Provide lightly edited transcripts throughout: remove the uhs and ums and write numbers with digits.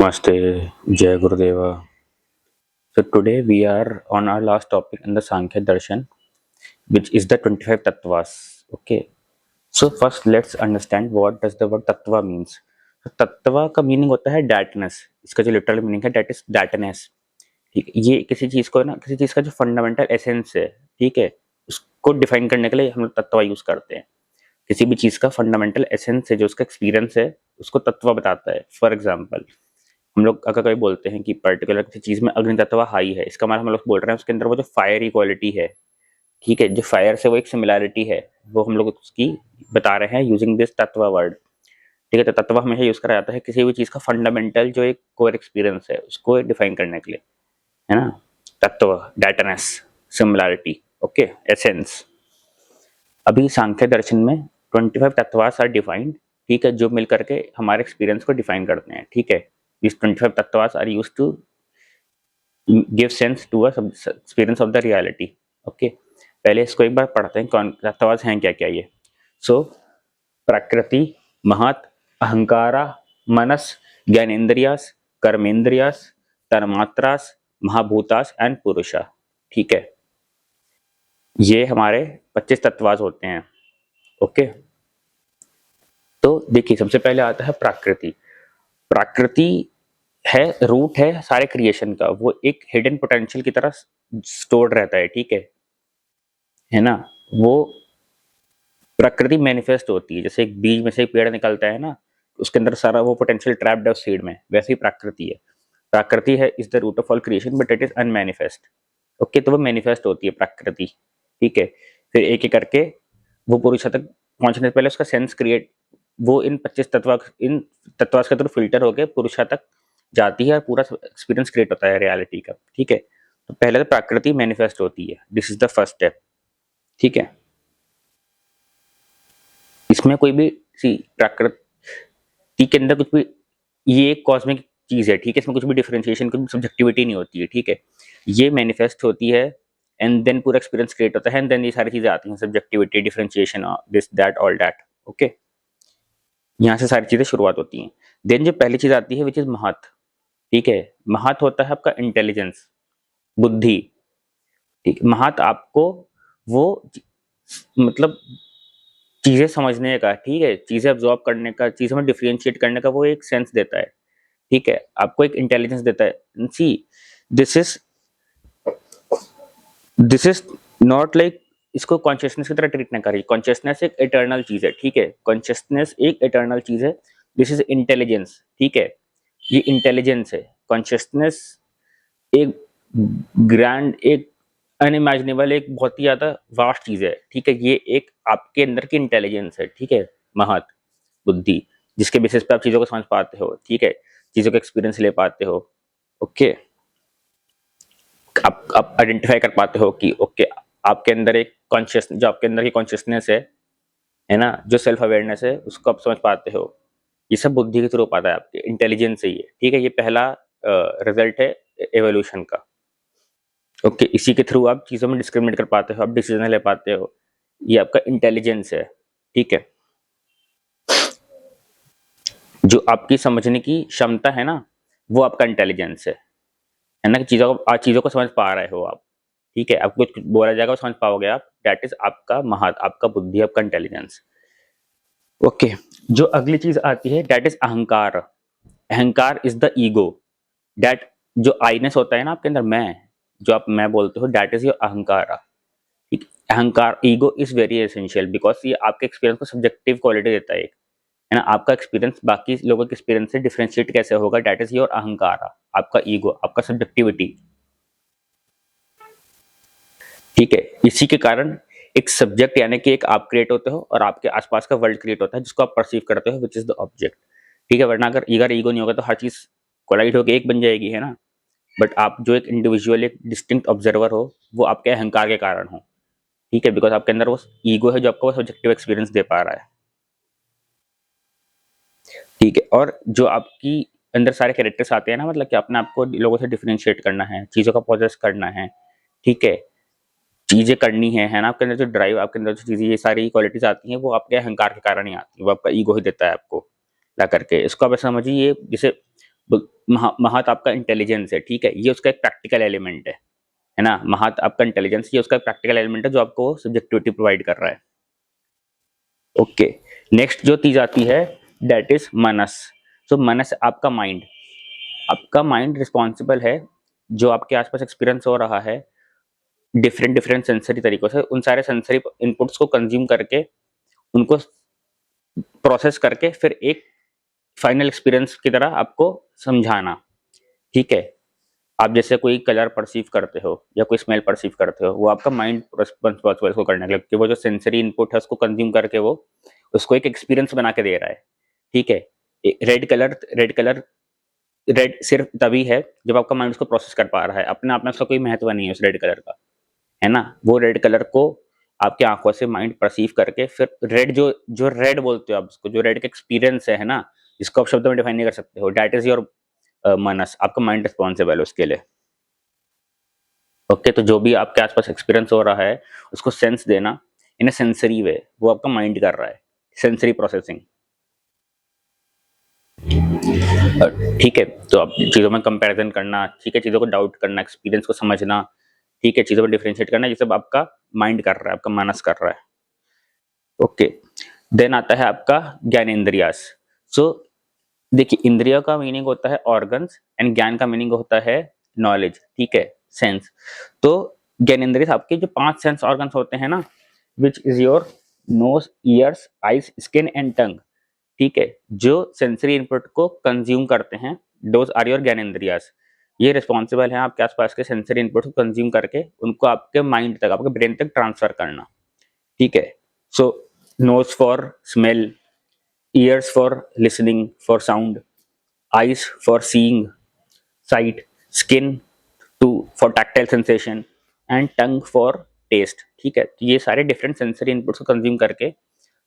Namaste, Jai Gurudeva. So today we are on our last topic in the Sankhya Darshan, which is the 25 Tattvas. Okay. So first let's understand what does the word Tattva means. So Tattva का meaning होता है डेटनेस. इसका जो literal meaning है date is डेटनेस. ठीक है, ये किसी चीज को ना किसी चीज का जो फंडामेंटल एसेंस है, ठीक है, उसको डिफाइन करने के लिए हम लोग तत्वा यूज करते हैं. किसी भी चीज का फंडामेंटल एसेंस है, जो उसका एक्सपीरियंस है, उसको तत्व बताता है. फॉर एग्जाम्पल, हम लोग अगर कभी बोलते हैं कि पर्टिकुलर किसी चीज में अग्नि तत्व हाई है, इसका मतलब हम लोग बोल रहे हैं उसके अंदर वो जो फायर इक्वालिटी है, ठीक है, जो फायर से वो एक सिमिलैरिटी है, वो हम लोग उसकी बता रहे हैं यूजिंग दिस तत्व वर्ड. ठीक है, तो तत्व हमेशा यूज करा जाता है किसी भी चीज का फंडामेंटल जो एक कोर एक्सपीरियंस है उसको डिफाइन करने के लिए, है ना. तत्व, डेटनेस, सिमिलैरिटी, ओके, एसेंस. अभी सांख्य दर्शन में 25 तत्वास आर डिफाइंड. ठीक है, जो मिल करके हमारे एक्सपीरियंस को डिफाइन करते हैं. ठीक है, these 25 tattvas are used to give sense to a experience of the reality. Okay, पहले इसको एक बार पढ़ते हैं कौन तत्वास हैं क्या क्या ये. सो प्रकृति, महत, अहंकारा, मनस, ज्ञानेन्द्रियास, कर्मेंद्रियास, तन्मात्रास, महाभूतास एंड पुरुषा. ठीक है, ये हमारे 25 तत्वास होते हैं. ओके, तो देखिए सबसे पहले आता है प्रकृति. प्रकृति है, रूट है सारे क्रिएशन का. वो एक हिडन पोटेंशियल की तरह स्टोर्ड रहता है. ठीक है ना. वो प्रकृति मैनिफेस्ट होती है, जैसे एक बीज में से एक पेड़ निकलता है ना, उसके अंदर सारा वो पोटेंशियल ट्रैप्ड है उस सीड में, वैसे ही प्रकृति है. प्रकृति है is the root of all creation but it is unmanifest. Okay, तो वो मैनिफेस्ट होती है प्रकृति. ठीक है, फिर एक एक करके वो पुरुष तक पहुंचने से पहले उसका सेंस क्रिएट, वो इन 25 तत्व के थ्रू फिल्टर होकर पुरुषा तक जाती है और पूरा एक्सपीरियंस क्रिएट होता है रियलिटी का. ठीक है, तो पहले तो प्रकृति मैनिफेस्ट होती है, this is the first step. ठीक है, इसमें कोई भी प्रकृति के अंदर कुछ भी, ये एक कॉस्मिक चीज है. ठीक है, इसमें कुछ भी डिफरेंशिएशन, कुछ सब्जेक्टिविटी नहीं होती है. ठीक है, ये मैनिफेस्ट होती है एंड देन पूरा एक्सपीरियंस क्रिएट होता है एंड देन ये सारी चीजें आती हैं, subjectivity, differentiation, this that all that. Okay, यहाँ से सारी चीजें शुरुआत होती हैं. देन जो पहली चीज आती है विच इज महत. ठीक है, महत होता है आपका इंटेलिजेंस, बुद्धि. ठीक, महत आपको वो मतलब चीजें समझने का, ठीक है, चीजें अब्सॉर्ब करने का, चीजों में डिफरेंशिएट करने का वो एक सेंस देता है. ठीक है, आपको एक इंटेलिजेंस देता है. See this is not like, इसको कॉन्शियसनेस की तरह ट्रीट ना करिए. कॉन्शियसनेस एक इटर्नल चीज है. ठीक है, कॉन्शियसनेस एक इटर्नल चीज है. This is intelligence. ठीक है, ये इंटेलिजेंस है. कॉन्शियसनेस एक ग्रैंड, एक अनइमेजिनेबल, एक बहुत ही ज्यादा वास्ट चीज है. ठीक है, ये एक आपके अंदर की इंटेलिजेंस है. ठीक है, महत, बुद्धि, जिसके बेसिस पे आप चीजों को समझ पाते हो. ठीक है, चीजों का एक्सपीरियंस ले पाते हो. ओके, आप आइडेंटिफाई कर पाते हो कि ओके, आपके अंदर एक कॉन्शियस, जो आपके अंदर की कॉन्शियसनेस है ना, जो सेल्फ अवेयरनेस है, उसको आप समझ पाते हो. ये सब बुद्धि के थ्रू पाता है, आपके इंटेलिजेंस से ही है. ठीक है, ये पहला रिजल्ट है एवोल्यूशन का. ओके, इसी के थ्रू आप चीजों में डिस्क्रिमिनेट कर पाते हो, आप डिसीजन ले पाते हो. ये आपका इंटेलिजेंस है. ठीक है, जो आपकी समझने की क्षमता है ना, वो आपका इंटेलिजेंस है ना, कि चीजों को समझ पा रहे हो आप. ठीक है, आपको कुछ बोला जाएगा समझ पाओगे आप, दैट इज आपका महत, आपका बुद्धि, आपका इंटेलिजेंस. ओके, जो अगली चीज आती है दैट इज अहंकार. अहंकार इज द ईगो. दैट जो आईनेस होता है ना आपके अंदर, मैं, जो आप मैं बोलते हो, दैट इज योर अहंकार. ठीक, अहंकार, ego is very essential because ये आपके एक्सपीरियंस को सब्जेक्टिव क्वालिटी देता है ना. आपका एक्सपीरियंस बाकी लोगों के एक्सपीरियंस से डिफरेंशिएट कैसे होगा, दैट इज योर अहंकार, आपका ईगो, आपका सब्जेक्टिविटी. ठीक है, इसी के कारण एक सब्जेक्ट यानी कि एक आप क्रिएट होते हो और आपके आसपास का वर्ल्ड क्रिएट होता है जिसको आप परसीव करते हो, विच इज द ऑब्जेक्ट. ठीक है, वरना अगर ईगो नहीं होगा तो हर चीज कोलाइड होकर एक बन जाएगी, है ना. बट आप जो एक इंडिविजुअल, एक डिस्टिंक्ट ऑब्जर्वर हो, वो आपके अहंकार के कारण हो. ठीक है, बिकॉज आपके अंदर वो ईगो है जो आपको सब्जेक्टिव एक्सपीरियंस दे पा रहा है. ठीक है, और जो आपकी अंदर सारे कैरेक्टर्स आते हैं ना, मतलब कि अपने आपको लोगों से डिफरेंशिएट करना है, चीजों का पोजेस करना है. ठीक है, चीजें करनी है ना, आपके अंदर जो ड्राइव, आपके अंदर जो चीजें, ये सारी क्वालिटीज आती हैं, वो आपके अहंकार के कारण ही आती है. वो आपका ईगो ही देता है आपको ला करके. इसको आप समझिए, ये जैसे महत आपका इंटेलिजेंस है, ठीक है, ये उसका एक प्रैक्टिकल एलिमेंट है ना। महत आपका इंटेलिजेंस, ये उसका प्रैक्टिकल एलिमेंट है जो आपको सब्जेक्टिविटी प्रोवाइड कर रहा है। ओके, नेक्स्ट जो चीज आती है दैट इज मनस। सो मनस आपका माइंड, आपका माइंड रिस्पॉन्सिबल है जो आपके आसपास एक्सपीरियंस हो रहा है डिफरेंट डिफरेंट सेंसरी तरीकों से, उन सारे सेंसरी इनपुट्स को कंज्यूम करके, उनको प्रोसेस करके फिर एक फाइनल एक्सपीरियंस की तरह आपको समझाना, ठीक है। आप जैसे कोई कलर परसीव करते हो या कोई स्मेल परसीव करते हो, वो आपका माइंड रिस्पॉन्सिबल को करने के लिए, कि वो जो सेंसरी इनपुट है उसको कंज्यूम करके वो उसको एक एक्सपीरियंस बना के दे रहा है, ठीक है। रेड कलर रेड सिर्फ तभी है जब आपका माइंड उसको प्रोसेस कर पा रहा है, अपने आप में उसका कोई महत्व नहीं है उस रेड कलर का, है ना। वो रेड कलर को आपके आंखों से माइंड परसीव करके फिर रेड जो जो रेड बोलते हो आप उसको, जो रेड का एक्सपीरियंस है ना, जिसको आप शब्दों में डिफाइन नहीं कर सकते हो, दैट इज योर मनस, आपका माइंड रिस्पॉन्सिबल है उसके लिए। ओके, तो जो भी आपके आसपास एक्सपीरियंस हो रहा है उसको सेंस देना इन अ सेंसरी वे, वो आपका माइंड कर रहा है, सेंसरी प्रोसेसिंग। ठीक है, तो आप चीज़ों में कंपैरिजन करना, ठीक है, चीज़ों को डाउट करना, एक्सपीरियंस को समझना, ठीक है, चीज़ों को डिफरेंशिएट करना, ये सब आपका माइंड कर रहा है, आपका मानस कर रहा है। ओके, देन आता है आपका ज्ञानेंद्रियास। सो देखिए, इंद्रियों का मीनिंग होता है ऑर्गन्स एंड ज्ञान का मीनिंग होता है नॉलेज, ठीक है, सेंस। तो ज्ञानेंद्रिय आपके जो 5 सेंस ऑर्गन्स होते हैं ना, which is your nose, years, eyes, skin and tongue, ठीक है, जो सेंसरी इनपुट को कंज्यूम करते हैं, दोज आर योर ज्ञानेंद्रियास। ये रिस्पॉन्सिबल है आपके आसपास के सेंसरी इनपुट को कंज्यूम करके उनको आपके माइंड तक, आपके ब्रेन तक ट्रांसफर करना, ठीक है। So nose for smell, ears for listening for sound, eyes for seeing sight, skin to for tactile sensation and tongue for taste, ठीक है। तो ये सारे डिफरेंट सेंसरी इनपुट्स को कंज्यूम करके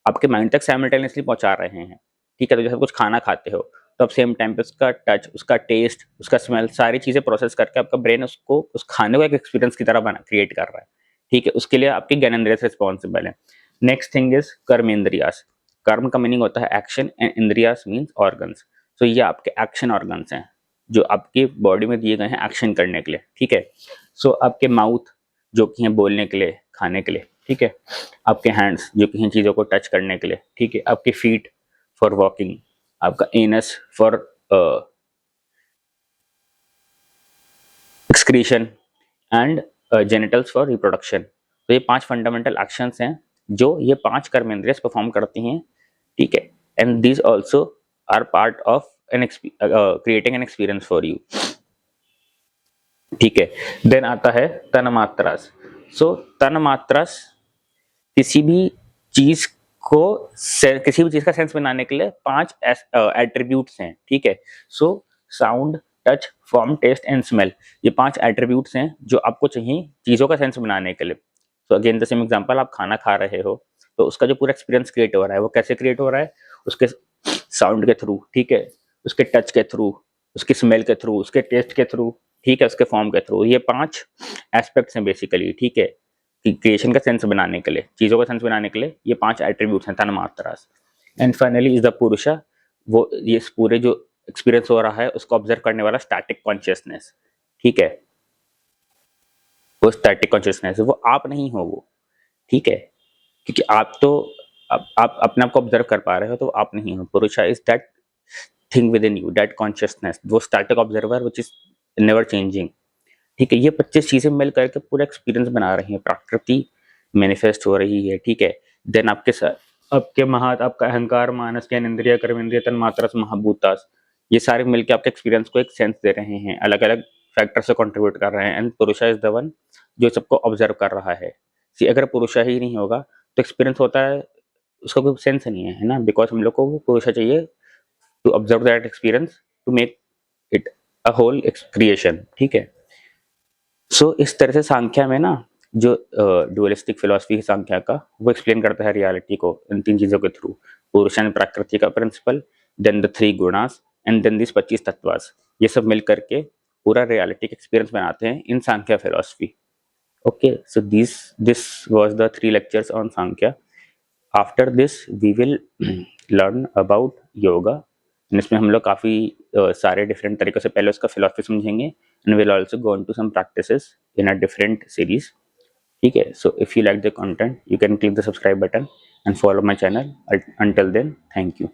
आपके माइंड तक साइमल्टेनियसली पहुंचा रहे हैं, ठीक है। तो जैसे कुछ खाना खाते हो तो आप सेम टाइम पे उसका टच, उसका टेस्ट, उसका स्मेल, सारी चीजें प्रोसेस करके आपका ब्रेन उसको, उस खाने को एक एक्सपीरियंस की तरह बना क्रिएट कर रहा है, ठीक है। उसके लिए आपके ज्ञानेंद्रिय रिस्पॉन्सिबल है। नेक्स्ट थिंग इज कर्मेंद्रियास। कर्म का मीनिंग होता है एक्शन एंड इंद्रियास मीन्स ऑर्गन्स। तो ये आपके एक्शन ऑर्गन्स हैं जो आपकी बॉडी में दिए गए हैं एक्शन करने के लिए, ठीक है। सो आपके माउथ जो कि हैं बोलने के लिए, खाने के लिए, ठीक है। आपके हैंड्स जो कि हैं चीज़ों को टच करने के लिए, ठीक है। आपके फीट फॉर वॉकिंग, आपका anus for excretion and genitals for reproduction. तो ये 5 फंडामेंटल एक्शंस हैं जो ये 5 कर्मेंद्रियस परफॉर्म करती हैं, ठीक है। And this also are part of an creating an experience for you, ठीक है। देन आता है तन्मात्रास। सो तन्मात्रास किसी भी चीज को, किसी भी चीज का सेंस बनाने के लिए 5 एट्रीब्यूट्स हैं, ठीक है। So sound, touch, form, taste and smell, ये 5 एट्रीब्यूट्स हैं जो आपको चाहिए चीजों का सेंस बनाने के लिए। So again the same example, आप खाना खा रहे हो तो उसका जो पूरा एक्सपीरियंस क्रिएट हो रहा है वो कैसे क्रिएट हो रहा है, उसके साउंड के थ्रू, ठीक है, उसके टच के थ्रू, उसकी स्मेल के थ्रू, उसके टेस्ट के थ्रू, ठीक है, उसके फॉर्म के थ्रू। ये 5 एस्पेक्ट्स हैं बेसिकली, ठीक है, क्रिएशन का सेंस बनाने के लिए, चीजों का सेंस बनाने के लिए ये 5 एट्रीब्यूट्स हैं तन्मात्रास। एंड फाइनली इज द पुरुषा, वो ये पूरे जो एक्सपीरियंस हो रहा है उसको ऑब्जर्व करने वाला स्टैटिक कॉन्शियसनेस, ठीक है। वो स्टैटिक कॉन्शियसनेस है, वो आप नहीं हो वो, ठीक है, क्योंकि आप तो आप अपने आप को ऑब्जर्व कर पा रहे हो तो आप नहीं हो। Purusha is that thing within you, that consciousness, वो static observer which is never changing, ठीक है। ये 25 चीजें मिल करके पूरा एक्सपीरियंस बना रही है, प्रकृति मैनिफेस्ट हो रही है, ठीक है। देन आपके साथ आपके महात, आपका अहंकार, मानस, ज्ञानेंद्रिय, कर्मेंद्रिय, तन्मात्रास, महाभूतास, ये सारे मिलकर आपके एक्सपीरियंस को एक सेंस दे रहे हैं, अलग अलग फैक्टर से कंट्रीब्यूट कर रहे हैं। एंड पुरुषा इज द वन जो सबको ऑब्जर्व कर रहा है। सी अगर पुरुषा ही नहीं होगा तो एक्सपीरियंस होता है उसका कोई सेंस नहीं है ना, बिकॉज हम लोग को वो पुरुषा चाहिए to observe that experience, to make it a whole creation, ठीक है। सो इस तरह से सांख्या में ना जो डुअलिस्टिक फिलॉसफी है सांख्या का, वो एक्सप्लेन करता है रियलिटी को इन 3 चीजों के थ्रू, पुरुष एंड प्रकृति का principle, then the 3 gunas and then this 25 tattvas. ये सब मिल करके पूरा रियलिटी एक्सपीरियंस बनाते हैं in Samkhya philosophy. Okay, so this was the 3 lectures on Samkhya. After this we will learn about yoga, इसमें हम लोग काफ़ी सारे डिफरेंट तरीकों से पहले उसका फिलॉसफी समझेंगे and will also go into some practices in a different series. ठीक है, so if you like the content you can click the subscribe button and follow my channel. Until then, thank you.